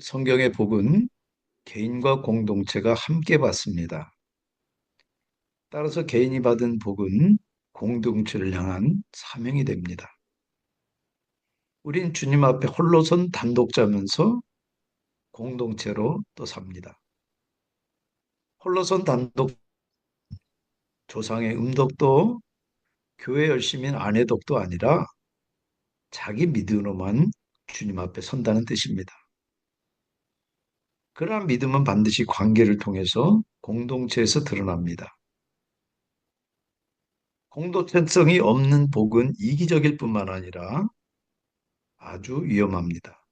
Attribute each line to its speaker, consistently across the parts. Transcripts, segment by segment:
Speaker 1: 성경의 복은 개인과 공동체가 함께 받습니다. 따라서 개인이 받은 복은 공동체를 향한 사명이 됩니다. 우린 주님 앞에 홀로선 단독자면서 공동체로 또 삽니다. 홀로선 단독 조상의 음덕도 교회 열심인 아내 덕도 아니라 자기 믿음으로만 주님 앞에 선다는 뜻입니다. 그러한 믿음은 반드시 관계를 통해서 공동체에서 드러납니다. 공동체성이 없는 복은 이기적일 뿐만 아니라 아주 위험합니다.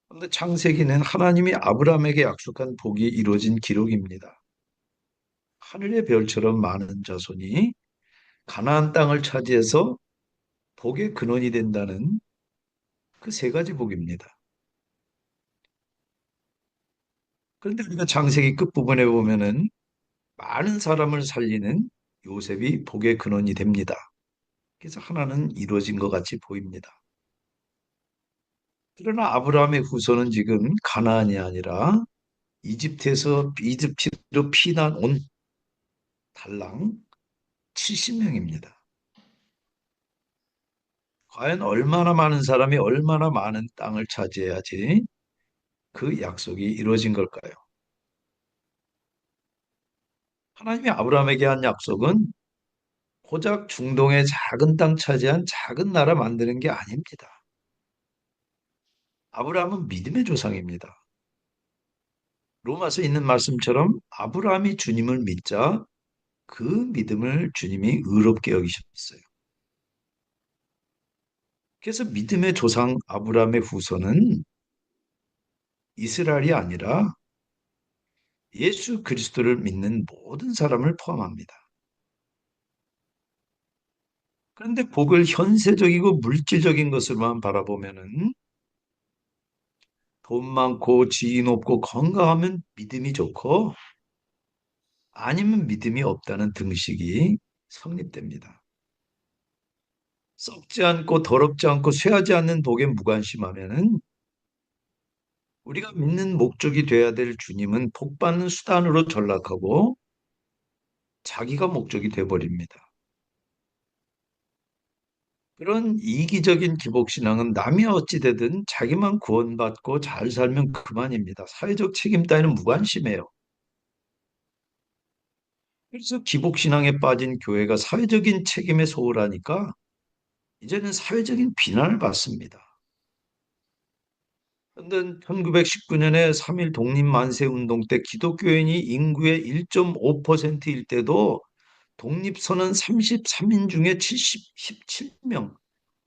Speaker 1: 그런데 창세기는 하나님이 아브라함에게 약속한 복이 이루어진 기록입니다. 하늘의 별처럼 많은 자손이 가나안 땅을 차지해서 복의 근원이 된다는 그 세 가지 복입니다. 그런데 우리가 창세기 끝부분에 보면은 많은 사람을 살리는 요셉이 복의 근원이 됩니다. 그래서 하나는 이루어진 것 같이 보입니다. 그러나 아브라함의 후손은 지금 가나안이 아니라 이집트로 피난 온 달랑 70명입니다. 과연 얼마나 많은 사람이 얼마나 많은 땅을 차지해야지 그 약속이 이루어진 걸까요? 하나님이 아브라함에게 한 약속은 고작 중동의 작은 땅 차지한 작은 나라 만드는 게 아닙니다. 아브라함은 믿음의 조상입니다. 로마서 있는 말씀처럼 아브라함이 주님을 믿자 그 믿음을 주님이 의롭게 여기셨어요. 그래서 믿음의 조상 아브라함의 후손은 이스라엘이 아니라 예수 그리스도를 믿는 모든 사람을 포함합니다. 그런데 복을 현세적이고 물질적인 것으로만 바라보면은 돈 많고 지위 높고 건강하면 믿음이 좋고 아니면 믿음이 없다는 등식이 성립됩니다. 썩지 않고 더럽지 않고 쇠하지 않는 복에 무관심하면은 우리가 믿는 목적이 돼야 될 주님은 복 받는 수단으로 전락하고 자기가 목적이 돼버립니다. 그런 이기적인 기복신앙은 남이 어찌되든 자기만 구원받고 잘 살면 그만입니다. 사회적 책임 따위는 무관심해요. 그래서 기복신앙에 빠진 교회가 사회적인 책임에 소홀하니까 이제는 사회적인 비난을 받습니다. 그런데 1919년에 3.1 독립만세운동 때 기독교인이 인구의 1.5%일 때도 독립선언 33인 중에 17명,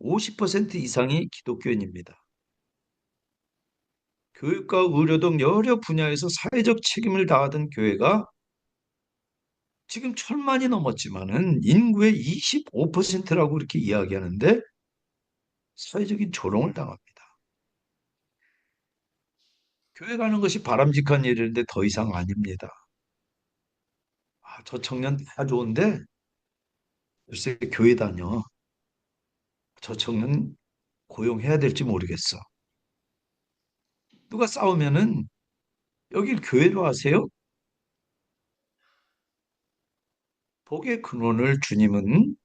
Speaker 1: 50% 이상이 기독교인입니다. 교육과 의료 등 여러 분야에서 사회적 책임을 다하던 교회가 지금 1,000만이 넘었지만은 인구의 25%라고 이렇게 이야기하는데 사회적인 조롱을 당합니다. 교회 가는 것이 바람직한 일인데 더 이상 아닙니다. 아, 저 청년 다 좋은데 글쎄 교회 다녀. 저 청년 고용해야 될지 모르겠어. 누가 싸우면은 여길 교회로 하세요? 복의 근원을 주님은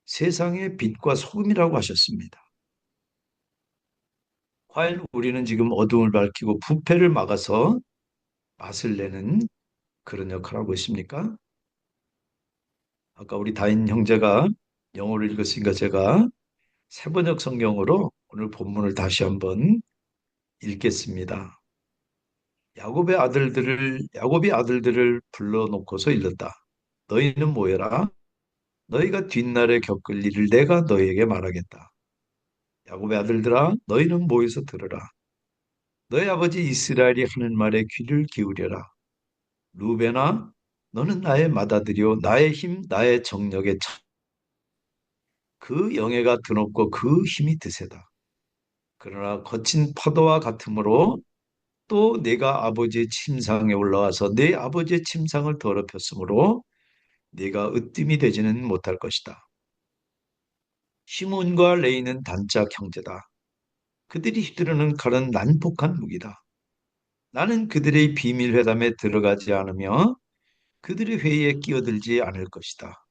Speaker 1: 세상의 빛과 소금이라고 하셨습니다. 과연 우리는 지금 어둠을 밝히고 부패를 막아서 맛을 내는 그런 역할을 하고 있습니까? 아까 우리 다인 형제가 영어를 읽었으니까 제가 세번역 성경으로 오늘 본문을 다시 한번 읽겠습니다. 야곱이 아들들을 불러놓고서 일렀다. 너희는 모여라. 너희가 뒷날에 겪을 일을 내가 너희에게 말하겠다. 야곱의 아들들아, 너희는 모여서 들으라. 너희 아버지 이스라엘이 하는 말에 귀를 기울여라. 루벤아, 너는 나의 맏아들이요 나의 힘, 나의 정력의 그 영예가 드높고 그 힘이 드세다. 그러나 거친 파도와 같으므로 또 내가 아버지의 침상에 올라와서 내 아버지의 침상을 더럽혔으므로 네가 으뜸이 되지는 못할 것이다. 시몬과 레이는 단짝 형제다. 그들이 휘두르는 칼은 난폭한 무기다. 나는 그들의 비밀 회담에 들어가지 않으며 그들의 회의에 끼어들지 않을 것이다.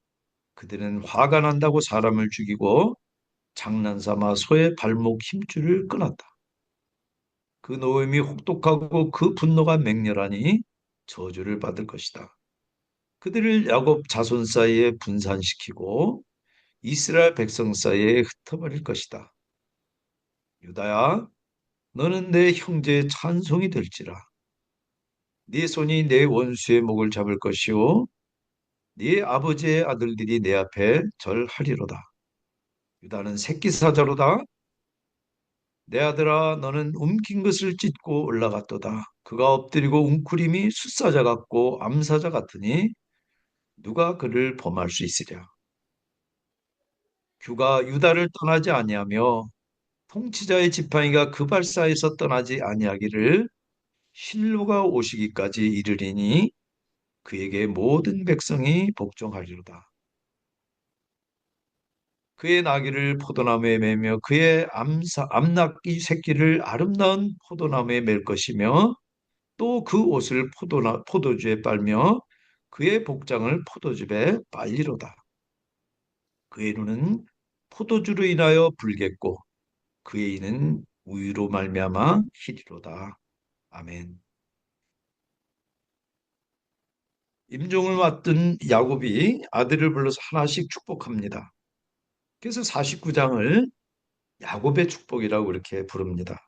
Speaker 1: 그들은 화가 난다고 사람을 죽이고 장난삼아 소의 발목 힘줄을 끊었다. 그 노임이 혹독하고 그 분노가 맹렬하니 저주를 받을 것이다. 그들을 야곱 자손 사이에 분산시키고 이스라엘 백성 사이에 흩어버릴 것이다. 유다야, 너는 내 형제의 찬송이 될지라. 네 손이 내 원수의 목을 잡을 것이요 네 아버지의 아들들이 내 앞에 절하리로다. 유다는 새끼 사자로다. 내 아들아, 너는 움킨 것을 찢고 올라갔도다. 그가 엎드리고 웅크림이 숫사자 같고 암사자 같으니 누가 그를 범할 수 있으랴. 규가 유다를 떠나지 아니하며 통치자의 지팡이가 그 발사에서 떠나지 아니하기를 실로가 오시기까지 이르리니 그에게 모든 백성이 복종하리로다. 그의 나귀를 포도나무에 매며 그의 암낙이 새끼를 아름다운 포도나무에 맬 것이며 또 그 옷을 포도주에 빨며 그의 복장을 포도즙에 빨리로다. 그의 눈은 포도주로 인하여 붉겠고 그의 이는 우유로 말미암아 희리로다. 아멘. 임종을 맡은 야곱이 아들을 불러서 하나씩 축복합니다. 그래서 49장을 야곱의 축복이라고 이렇게 부릅니다.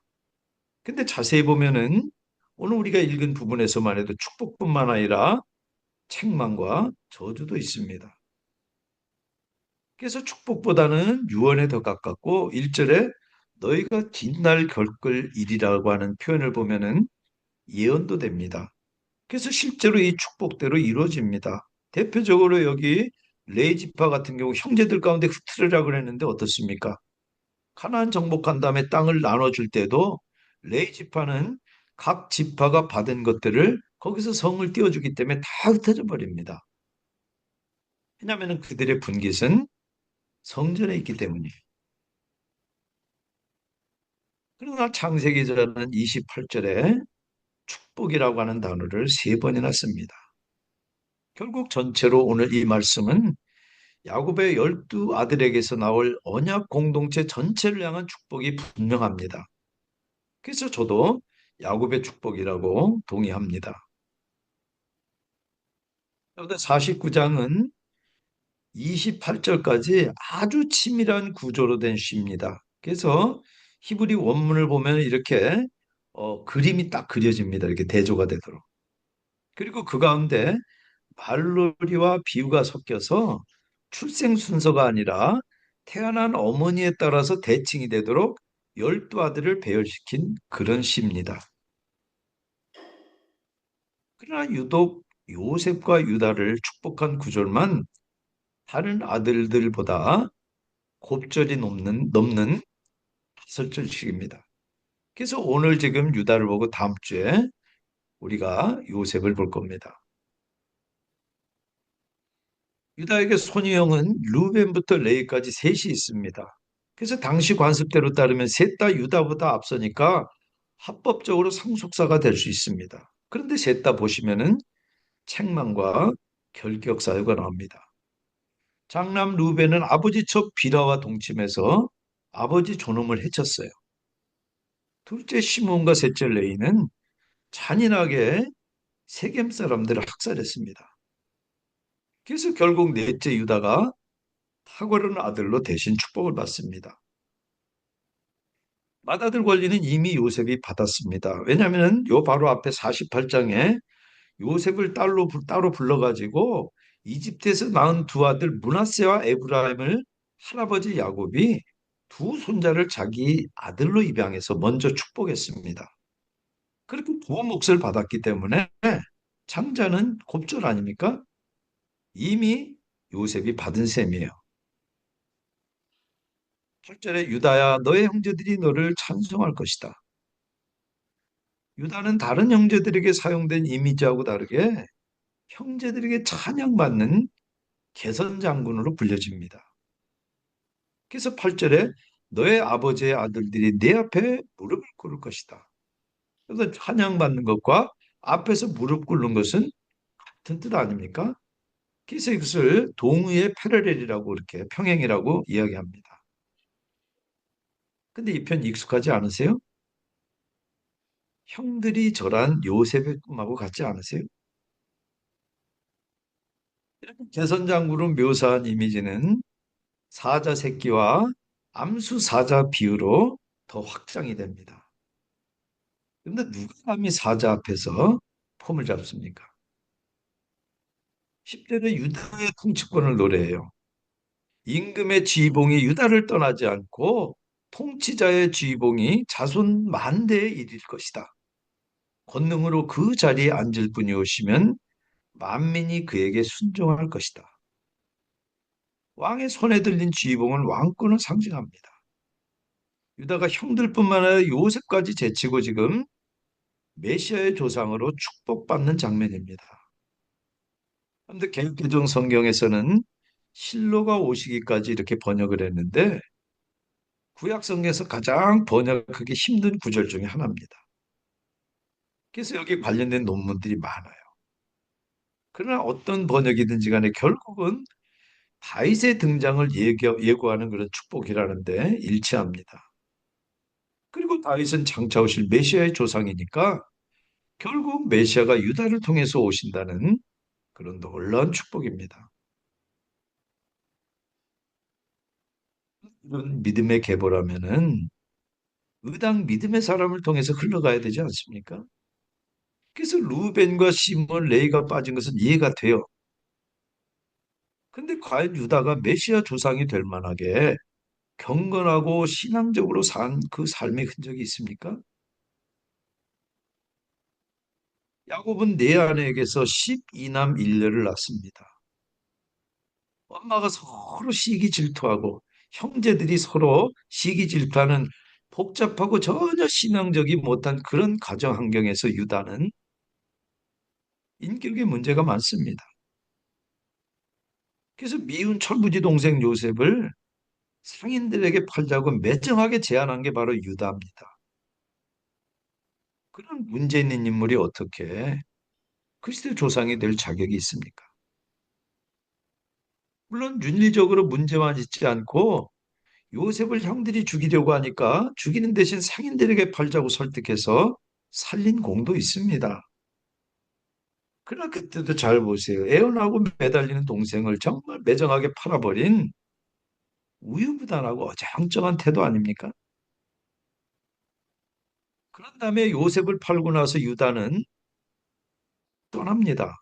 Speaker 1: 근데 자세히 보면은 오늘 우리가 읽은 부분에서만 해도 축복뿐만 아니라 책망과 저주도 있습니다. 그래서 축복보다는 유언에 더 가깝고 1절에 너희가 뒷날 겪을 일이라고 하는 표현을 보면은 예언도 됩니다. 그래서 실제로 이 축복대로 이루어집니다. 대표적으로 여기 레위 지파 같은 경우 형제들 가운데 흩트리라 그랬는데 어떻습니까? 가나안 정복한 다음에 땅을 나눠줄 때도 레위 지파는 각 지파가 받은 것들을 거기서 성을 띄워주기 때문에 다 흩어져 버립니다. 왜냐하면 그들의 분깃은 성전에 있기 때문이에요. 그러나 창세기전은 28절에 축복이라고 하는 단어를 세 번이나 씁니다. 결국 전체로 오늘 이 말씀은 야곱의 12아들에게서 나올 언약 공동체 전체를 향한 축복이 분명합니다. 그래서 저도 야곱의 축복이라고 동의합니다. 그런데 49장은 28절까지 아주 치밀한 구조로 된 시입니다. 그래서 히브리 원문을 보면 이렇게 그림이 딱 그려집니다. 이렇게 대조가 되도록. 그리고 그 가운데 말놀이와 비유가 섞여서 출생 순서가 아니라 태어난 어머니에 따라서 대칭이 되도록 12아들을 배열시킨 그런 시입니다. 그러나 유독 요셉과 유다를 축복한 구절만 다른 아들들보다 곱절이 넘는 5절씩입니다. 그래서 오늘 지금 유다를 보고 다음 주에 우리가 요셉을 볼 겁니다. 유다에게 손이형은 루벤부터 레위까지 셋이 있습니다. 그래서 당시 관습대로 따르면 셋 다 유다보다 앞서니까 합법적으로 상속사가 될 수 있습니다. 그런데 셋 다 보시면은 책망과 결격 사유가 나옵니다. 장남 루벤은 아버지 첩 비라와 동침해서 아버지 존엄을 해쳤어요. 둘째 시몬과 셋째 레이는 잔인하게 세겜 사람들을 학살했습니다. 그래서 결국 넷째 유다가 탁월한 아들로 대신 축복을 받습니다. 맏아들 권리는 이미 요셉이 받았습니다. 왜냐하면 요 바로 앞에 48장에 요셉을 따로 불러가지고 이집트에서 낳은 두 아들 므낫세와 에브라임을 할아버지 야곱이 두 손자를 자기 아들로 입양해서 먼저 축복했습니다. 그렇게 두 몫을 받았기 때문에 장자는 곱절 아닙니까? 이미 요셉이 받은 셈이에요. 8절에 유다야 너의 형제들이 너를 찬송할 것이다. 유다는 다른 형제들에게 사용된 이미지하고 다르게 형제들에게 찬양받는 개선 장군으로 불려집니다. 그래서 8절에 너의 아버지의 아들들이 내 앞에 무릎을 꿇을 것이다. 그래서 찬양받는 것과 앞에서 무릎 꿇는 것은 같은 뜻 아닙니까? 그래서 이것을 동의의 패러렐이라고 이렇게 평행이라고 이야기합니다. 근데 이 편 익숙하지 않으세요? 형들이 절한 요셉의 꿈하고 같지 않으세요? 이렇게 개선장구로 묘사한 이미지는 사자 새끼와 암수 사자 비유로 더 확장이 됩니다. 그런데 누가 감히 사자 앞에서 폼을 잡습니까? 10절에 유다의 통치권을 노래해요. 임금의 지휘봉이 유다를 떠나지 않고 통치자의 지휘봉이 자손 만대에 이를 것이다. 권능으로 그 자리에 앉을 분이 오시면 만민이 그에게 순종할 것이다. 왕의 손에 들린 지휘봉은 왕권을 상징합니다. 유다가 형들뿐만 아니라 요셉까지 제치고 지금 메시아의 조상으로 축복받는 장면입니다. 그런데 개혁개정 성경에서는 실로가 오시기까지 이렇게 번역을 했는데 구약 성경에서 가장 번역하기 힘든 구절 중에 하나입니다. 그래서 여기 관련된 논문들이 많아요. 그러나 어떤 번역이든지 간에 결국은 다윗의 등장을 예고하는 그런 축복이라는데 일치합니다. 그리고 다윗은 장차 오실 메시아의 조상이니까 결국 메시아가 유다를 통해서 오신다는 그런 놀라운 축복입니다. 이런 믿음의 계보라면은 의당 믿음의 사람을 통해서 흘러가야 되지 않습니까? 그래서 루벤과 시몬, 레이가 빠진 것은 이해가 돼요. 근데 과연 유다가 메시아 조상이 될 만하게 경건하고 신앙적으로 산 그 삶의 흔적이 있습니까? 야곱은 네 아내에게서 12남 1녀를 낳습니다. 엄마가 서로 시기 질투하고 형제들이 서로 시기 질투하는 복잡하고 전혀 신앙적이 못한 그런 가정 환경에서 유다는 인격의 문제가 많습니다. 그래서 미운 철부지 동생 요셉을 상인들에게 팔자고 매정하게 제안한 게 바로 유다입니다. 그런 문제 있는 인물이 어떻게 그리스도의 조상이 될 자격이 있습니까? 물론 윤리적으로 문제만 있지 않고 요셉을 형들이 죽이려고 하니까 죽이는 대신 상인들에게 팔자고 설득해서 살린 공도 있습니다. 그러나 그때도 잘 보세요. 애원하고 매달리는 동생을 정말 매정하게 팔아버린 우유부단하고 어정쩡한 태도 아닙니까? 그런 다음에 요셉을 팔고 나서 유다는 떠납니다.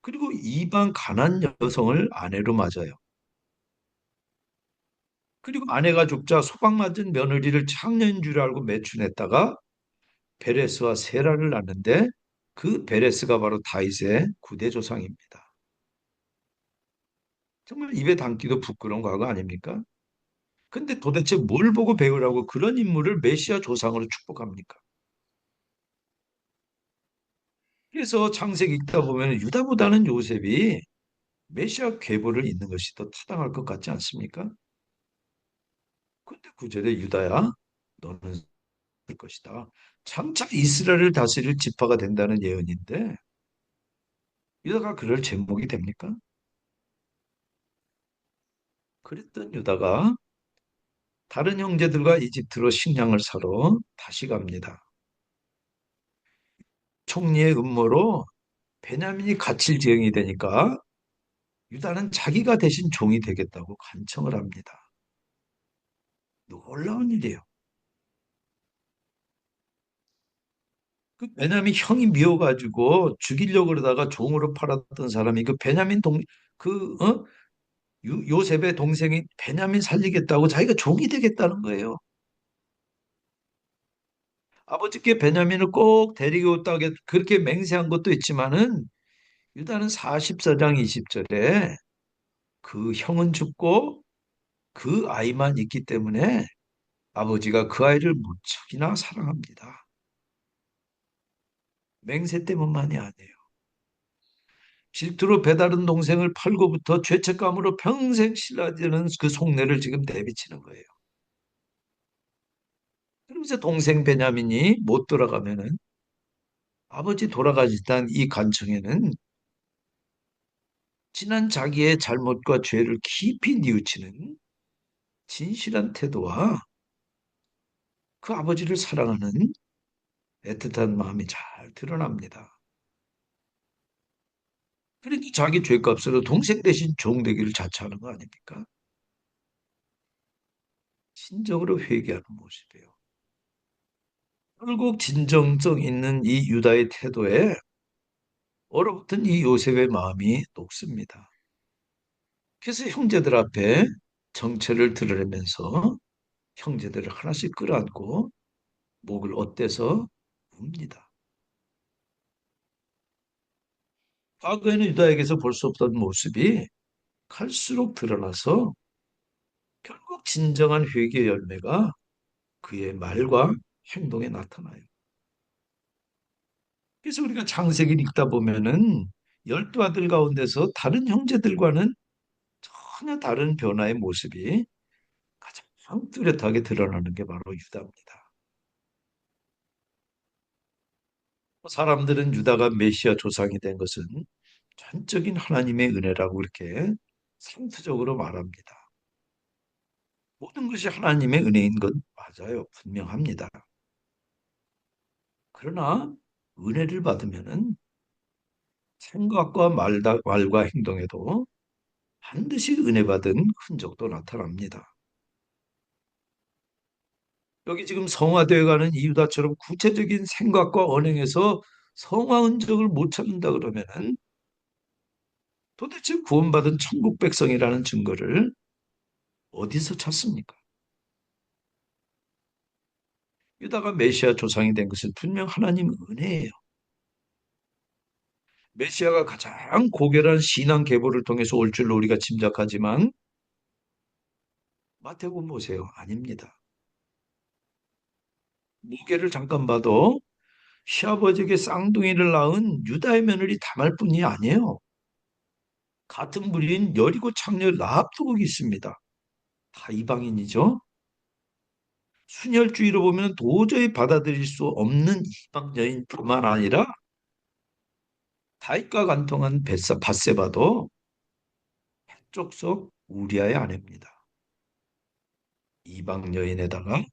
Speaker 1: 그리고 이방 가난 여성을 아내로 맞아요. 그리고 아내가 죽자 소방맞은 며느리를 창녀인 줄 알고 매춘했다가 베레스와 세라를 낳는데 그 베레스가 바로 다윗의 구대 조상입니다. 정말 입에 담기도 부끄러운 과거 아닙니까? 근데 도대체 뭘 보고 배우라고 그런 인물을 메시아 조상으로 축복합니까? 그래서 창세기 읽다 보면 유다보다는 요셉이 메시아 계보를 잇는 것이 더 타당할 것 같지 않습니까? 근데 구절에 유다야, 너는 될 것이다. 장차 이스라엘을 다스릴 지파가 된다는 예언인데 유다가 그럴 제목이 됩니까? 그랬던 유다가 다른 형제들과 이집트로 식량을 사러 다시 갑니다. 총리의 음모로 베냐민이 가칠지형이 되니까 유다는 자기가 대신 종이 되겠다고 간청을 합니다. 놀라운 일이에요. 그 베냐민 형이 미워가지고 죽이려고 그러다가 종으로 팔았던 사람이 그 베냐민 그 요셉의 동생이 베냐민 살리겠다고 자기가 종이 되겠다는 거예요. 아버지께 베냐민을 꼭 데리고 왔다 그렇게 맹세한 것도 있지만은 유다는 44장 20절에 그 형은 죽고 그 아이만 있기 때문에 아버지가 그 아이를 무척이나 사랑합니다. 맹세 때문만이 아니에요. 질투로 배다른 동생을 팔고부터 죄책감으로 평생 신라되는 그 속내를 지금 내비치는 거예요. 그러면서 동생 베냐민이 못 돌아가면은 아버지 돌아가셨다는 이 간청에는 지난 자기의 잘못과 죄를 깊이 뉘우치는 진실한 태도와 그 아버지를 사랑하는 애틋한 마음이 잘 드러납니다. 그러니까 자기 죄값으로 동생 대신 종 되기를 자처하는 거 아닙니까? 진정으로 회개하는 모습이에요. 결국 진정성 있는 이 유다의 태도에 얼어붙은 이 요셉의 마음이 녹습니다. 그래서 형제들 앞에 정체를 드러내면서 형제들을 하나씩 끌어안고 목을 엇대서 웁니다. 과거에는 유다에게서 볼 수 없던 모습이 갈수록 드러나서 결국 진정한 회개의 열매가 그의 말과 행동에 나타나요. 그래서 우리가 창세기를 읽다 보면은 열두 아들 가운데서 다른 형제들과는 전혀 다른 변화의 모습이 가장 뚜렷하게 드러나는 게 바로 유다입니다. 사람들은 유다가 메시아 조상이 된 것은 전적인 하나님의 은혜라고 이렇게 상투적으로 말합니다. 모든 것이 하나님의 은혜인 건 맞아요. 분명합니다. 그러나 은혜를 받으면은 생각과 말과 행동에도 반드시 은혜 받은 흔적도 나타납니다. 여기 지금 성화되어 가는 이유다처럼 구체적인 생각과 언행에서 성화 흔적을 못 찾는다 그러면은 도대체 구원받은 천국 백성이라는 증거를 어디서 찾습니까? 유다가 메시아 조상이 된 것은 분명 하나님 은혜예요. 메시아가 가장 고결한 신앙 계보를 통해서 올 줄로 우리가 짐작하지만 마태복음 보세요. 아닙니다. 무게를 잠깐 봐도 시아버지에게 쌍둥이를 낳은 유다의 며느리 다말 뿐이 아니에요. 같은 부류인 여리고 창녀 라합도 거기 있습니다. 다 이방인이죠. 순혈주의로 보면 도저히 받아들일 수 없는 이방 여인뿐만 아니라 다윗과 간통한 밧세바도 족속 우리아의 아내입니다. 이방 여인에다가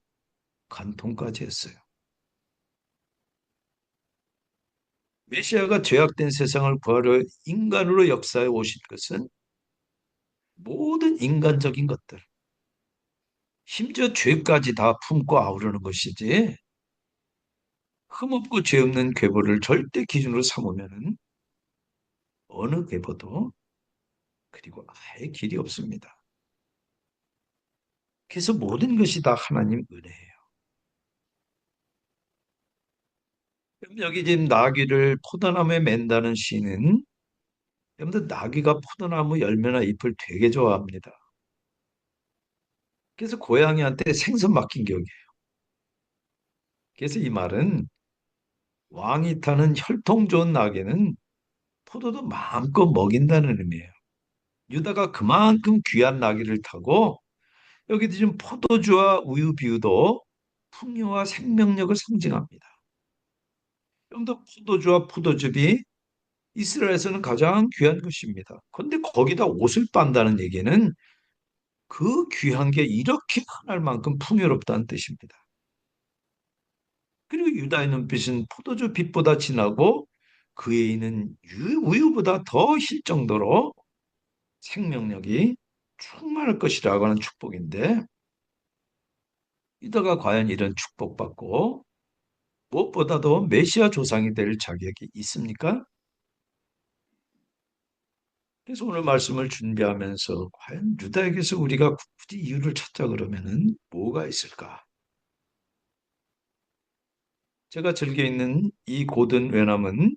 Speaker 1: 간통까지 했어요. 메시아가 죄악된 세상을 구하려 인간으로 역사에 오신 것은 모든 인간적인 것들, 심지어 죄까지 다 품고 아우르는 것이지 흠없고 죄 없는 계보를 절대 기준으로 삼으면 어느 계보도 그리고 아예 길이 없습니다. 그래서 모든 것이 다 하나님 은혜예요. 여기 지금 나귀를 포도나무에 맨다는 시는 여러분들 나귀가 포도나무 열매나 잎을 되게 좋아합니다. 그래서 고양이한테 생선 맡긴 격이에요. 그래서 이 말은 왕이 타는 혈통 좋은 나귀는 포도도 마음껏 먹인다는 의미예요. 유다가 그만큼 귀한 나귀를 타고 여기도 지금 포도주와 우유 비유도 풍요와 생명력을 상징합니다. 좀 더 포도주와 포도즙이 이스라엘에서는 가장 귀한 것입니다. 그런데 거기다 옷을 빤다는 얘기는 그 귀한 게 이렇게 흔할 만큼 풍요롭다는 뜻입니다. 그리고 유다의 눈빛은 포도주 빛보다 진하고 그에 있는 우유보다 더 힐 정도로 생명력이 충만할 것이라고 하는 축복인데 유다가 과연 이런 축복받고 무엇보다도 메시아 조상이 될 자격이 있습니까? 그래서 오늘 말씀을 준비하면서 과연 유다에게서 우리가 굳이 이유를 찾자 그러면은 뭐가 있을까? 제가 즐겨 있는 이 고든 외남은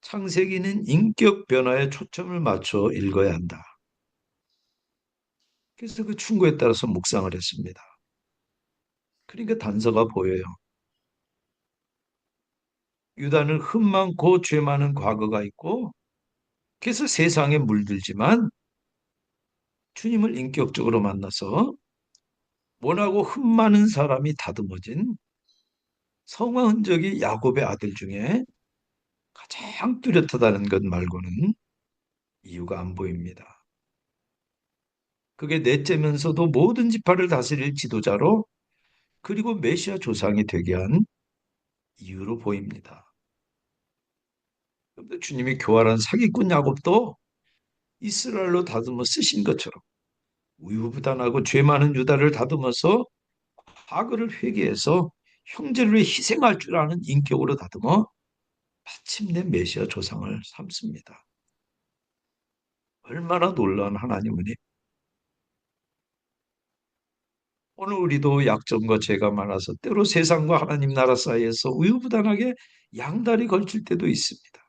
Speaker 1: 창세기는 인격 변화에 초점을 맞춰 읽어야 한다. 그래서 그 충고에 따라서 묵상을 했습니다. 그러니까 단서가 보여요. 유다는 흠 많고 죄 많은 과거가 있고 그래서 세상에 물들지만 주님을 인격적으로 만나서 모나고 흠 많은 사람이 다듬어진 성화 흔적이 야곱의 아들 중에 가장 뚜렷하다는 것 말고는 이유가 안 보입니다. 그게 넷째면서도 모든 지파를 다스릴 지도자로 그리고 메시아 조상이 되게 한 이유로 보입니다. 그런데 주님이 교활한 사기꾼 야곱도 이스라엘로 다듬어 쓰신 것처럼 우유부단하고 죄 많은 유다를 다듬어서 과거를 회개해서 형제를 위해 희생할 줄 아는 인격으로 다듬어 마침내 메시아 조상을 삼습니다. 얼마나 놀라운 하나님이니. 오늘 우리도 약점과 죄가 많아서 때로 세상과 하나님 나라 사이에서 우유부단하게 양다리 걸칠 때도 있습니다.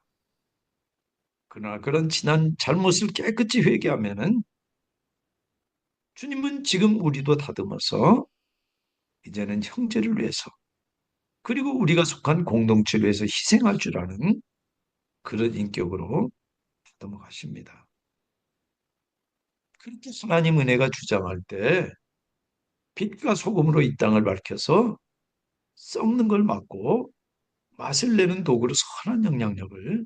Speaker 1: 그러나 그런 지난 잘못을 깨끗이 회개하면은 주님은 지금 우리도 다듬어서 이제는 형제를 위해서 그리고 우리가 속한 공동체를 위해서 희생할 줄 아는 그런 인격으로 다듬어 가십니다. 그렇게 하나님 은혜가 주장할 때 빛과 소금으로 이 땅을 밝혀서 썩는 걸 막고 맛을 내는 도구로 선한 영향력을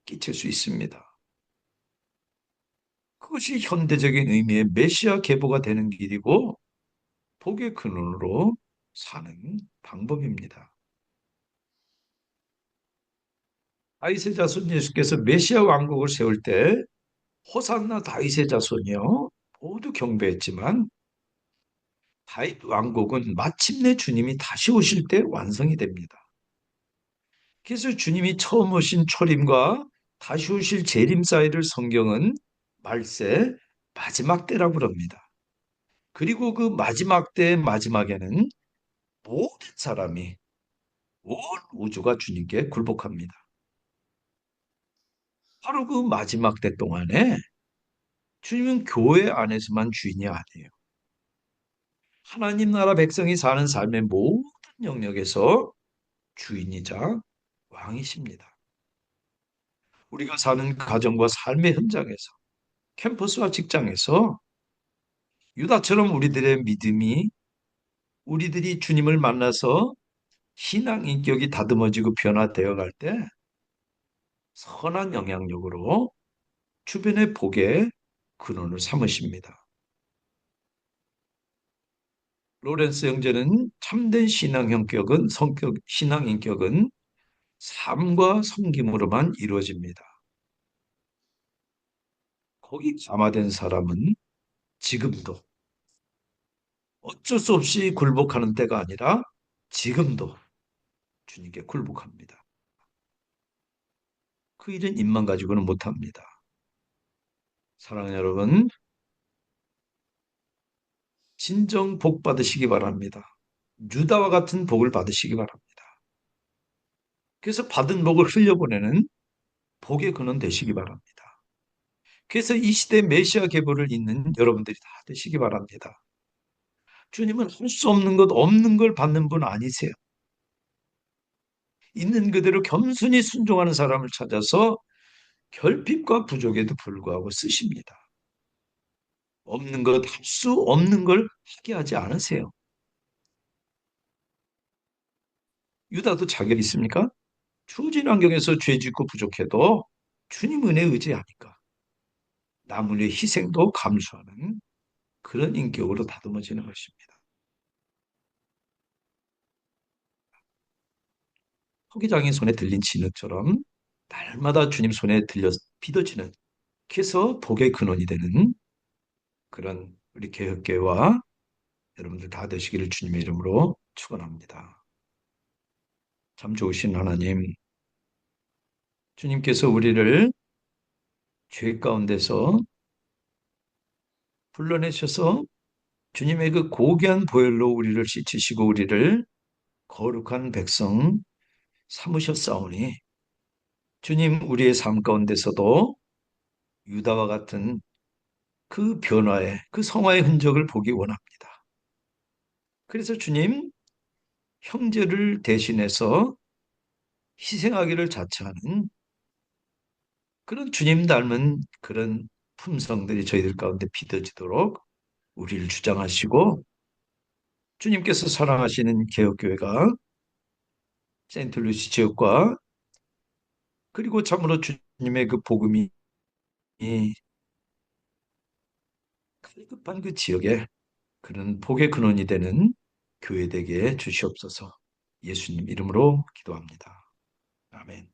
Speaker 1: 끼칠 수 있습니다. 그것이 현대적인 의미의 메시아 계보가 되는 길이고 복의 근원으로 사는 방법입니다. 다윗의 자손 예수께서 메시아 왕국을 세울 때 호산나 다윗의 자손이요 모두 경배했지만 다윗 왕국은 마침내 주님이 다시 오실 때 완성이 됩니다. 그래서 주님이 처음 오신 초림과 다시 오실 재림 사이를 성경은 말세 마지막 때라고 부릅니다. 그리고 그 마지막 때의 마지막에는 모든 사람이 온 우주가 주님께 굴복합니다. 바로 그 마지막 때 동안에 주님은 교회 안에서만 주인이 아니에요. 하나님 나라 백성이 사는 삶의 모든 영역에서 주인이자 왕이십니다. 우리가 사는 가정과 삶의 현장에서, 캠퍼스와 직장에서 유다처럼 우리들의 믿음이 우리들이 주님을 만나서 신앙 인격이 다듬어지고 변화되어 갈 때 선한 영향력으로 주변의 복의 근원을 삼으십니다. 로렌스 형제는 참된 신앙 형격은 신앙 인격은 삶과 섬김으로만 이루어집니다. 거기 감화된 사람은 지금도 어쩔 수 없이 굴복하는 때가 아니라 지금도 주님께 굴복합니다. 그 일은 입만 가지고는 못합니다. 사랑하는 여러분, 진정 복 받으시기 바랍니다. 유다와 같은 복을 받으시기 바랍니다. 그래서 받은 복을 흘려보내는 복의 근원 되시기 바랍니다. 그래서 이 시대 메시아 계보를 잇는 여러분들이 다 되시기 바랍니다. 주님은 할 수 없는 것, 없는 걸 받는 분 아니세요. 있는 그대로 겸손히 순종하는 사람을 찾아서 결핍과 부족에도 불구하고 쓰십니다. 없는 것, 할 수 없는 걸 하게 하지 않으세요. 유다도 자격 있습니까? 주어진 환경에서 죄 짓고 부족해도 주님 은혜 의지하니까 남을 위해 희생도 감수하는 그런 인격으로 다듬어지는 것입니다. 토기장의 손에 들린 진흙처럼 날마다 주님 손에 들려 빚어지는 그래서 복의 근원이 되는 그런 우리 개혁계와 여러분들 다 되시기를 주님의 이름으로 축원합니다. 참 좋으신 하나님, 주님께서 우리를 죄 가운데서 불러내셔서 주님의 그 고귀한 보혈로 우리를 씻으시고 우리를 거룩한 백성 삼으셨사오니 주님 우리의 삶 가운데서도 유다와 같은 그 변화의 그 성화의 흔적을 보기 원합니다. 그래서 주님 형제를 대신해서 희생하기를 자처하는 그런 주님 닮은 그런 품성들이 저희들 가운데 빚어지도록 우리를 주장하시고 주님께서 사랑하시는 개혁교회가 세인트루이스 지역과 그리고 참으로 주님의 그 복음이 갈급한 그 지역에 그런 복의 근원이 되는 교회 되게 주시옵소서. 예수님 이름으로 기도합니다. 아멘.